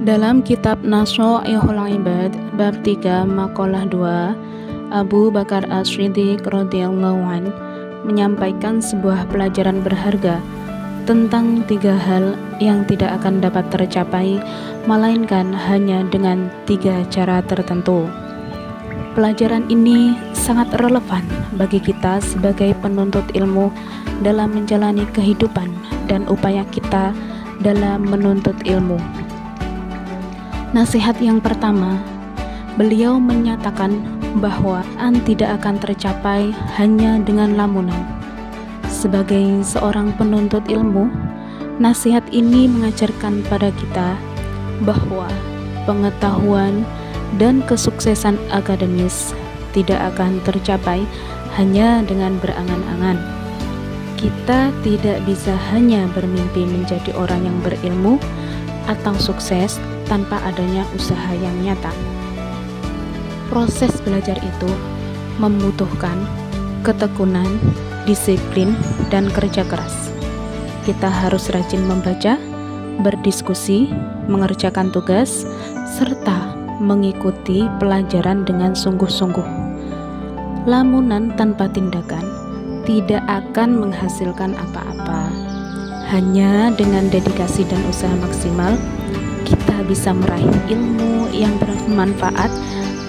Dalam kitab Nasyai'ul Ibad bab 3 makalah 2, Abu Bakar As-Siddiq radhiyallahu an menyampaikan sebuah pelajaran berharga tentang 3 hal yang tidak akan dapat tercapai melainkan hanya dengan 3 cara tertentu. Pelajaran ini sangat relevan bagi kita sebagai penuntut ilmu dalam menjalani kehidupan dan upaya kita dalam menuntut ilmu. Nasihat yang pertama, beliau menyatakan bahwa tidak akan tercapai hanya dengan lamunan. Sebagai seorang penuntut ilmu, nasihat ini mengajarkan pada kita bahwa pengetahuan dan kesuksesan akademis tidak akan tercapai hanya dengan berangan-angan. Kita tidak bisa hanya bermimpi menjadi orang yang berilmu atau sukses tanpa adanya usaha yang nyata. Proses belajar itu membutuhkan ketekunan, disiplin, dan kerja keras. Kita harus rajin membaca, berdiskusi, mengerjakan tugas, serta mengikuti pelajaran dengan sungguh-sungguh. Lamunan tanpa tindakan tidak akan menghasilkan apa-apa. Hanya dengan dedikasi dan usaha maksimal, kita bisa meraih ilmu yang bermanfaat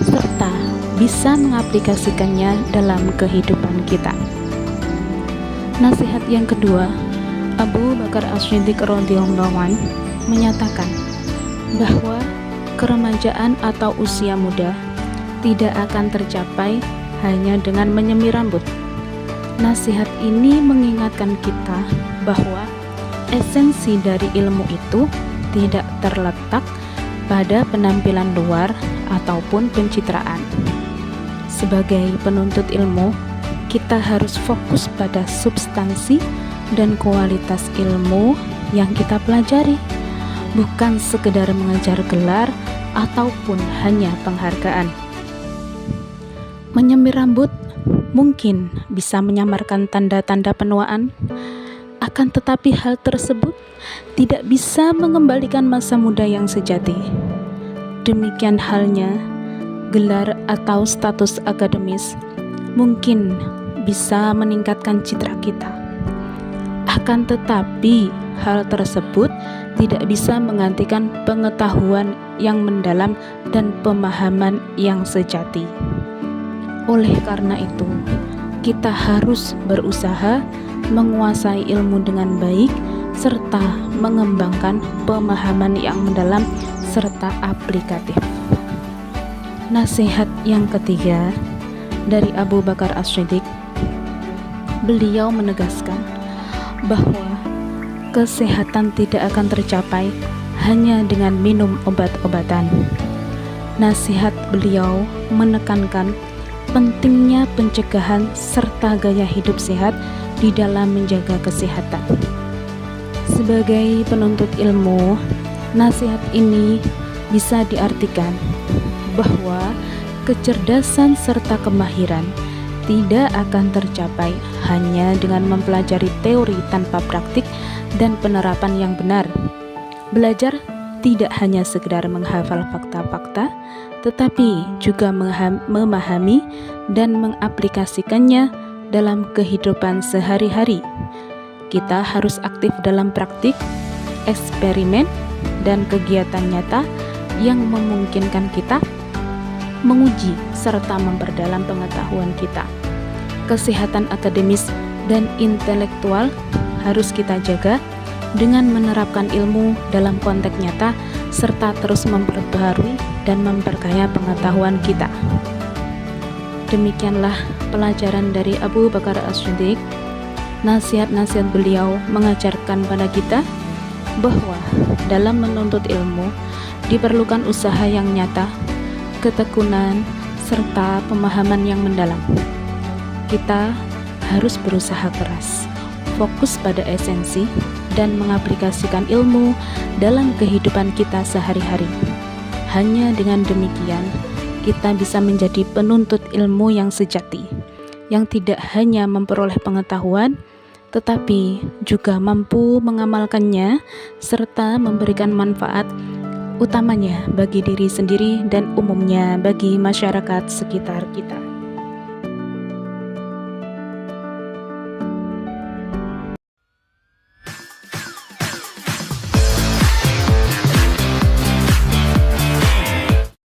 serta bisa mengaplikasikannya dalam kehidupan kita. Nasihat yang kedua, Abu Bakar As-Siddiq radhiyallahu an menyatakan bahwa keremajaan atau usia muda tidak akan tercapai hanya dengan menyemir rambut. Nasihat ini mengingatkan kita bahwa esensi dari ilmu itu tidak terletak pada penampilan luar ataupun pencitraan. Sebagai penuntut ilmu, kita harus fokus pada substansi dan kualitas ilmu yang kita pelajari, bukan sekedar mengejar gelar ataupun hanya penghargaan. Menyemir rambut mungkin bisa menyamarkan tanda-tanda penuaan, akan tetapi hal tersebut tidak bisa mengembalikan masa muda yang sejati. Demikian halnya, gelar atau status akademis mungkin bisa meningkatkan citra kita. Akan tetapi, hal tersebut tidak bisa menggantikan pengetahuan yang mendalam dan pemahaman yang sejati. Oleh karena itu, kita harus berusaha menguasai ilmu dengan baik serta mengembangkan pemahaman yang mendalam serta aplikatif. Nasihat yang ketiga dari Abu Bakar As-Siddiq, beliau menegaskan bahwa kesehatan tidak akan tercapai hanya dengan minum obat-obatan. Nasihat beliau menekankan pentingnya pencegahan serta gaya hidup sehat di dalam menjaga kesehatan. Sebagai penuntut ilmu, nasihat ini bisa diartikan bahwa kecerdasan serta kemahiran tidak akan tercapai hanya dengan mempelajari teori tanpa praktik dan penerapan yang benar. Belajar tidak hanya sekedar menghafal fakta-fakta, tetapi juga memahami dan mengaplikasikannya dalam kehidupan sehari-hari. Kita harus aktif dalam praktik, eksperimen, dan kegiatan nyata yang memungkinkan kita menguji serta memperdalam pengetahuan kita. Kesehatan akademis dan intelektual harus kita jaga dengan menerapkan ilmu dalam konteks nyata serta terus memperbaharui dan memperkaya pengetahuan kita. Demikianlah pelajaran dari Abu Bakar As-Siddiq. Nasihat-nasihat beliau mengajarkan pada kita bahwa dalam menuntut ilmu diperlukan usaha yang nyata, ketekunan, serta pemahaman yang mendalam. Kita harus berusaha keras, fokus pada esensi, dan mengaplikasikan ilmu dalam kehidupan kita sehari-hari. Hanya dengan demikian, kita bisa menjadi penuntut ilmu yang sejati, yang tidak hanya memperoleh pengetahuan, tetapi juga mampu mengamalkannya serta memberikan manfaat utamanya bagi diri sendiri dan umumnya bagi masyarakat sekitar kita.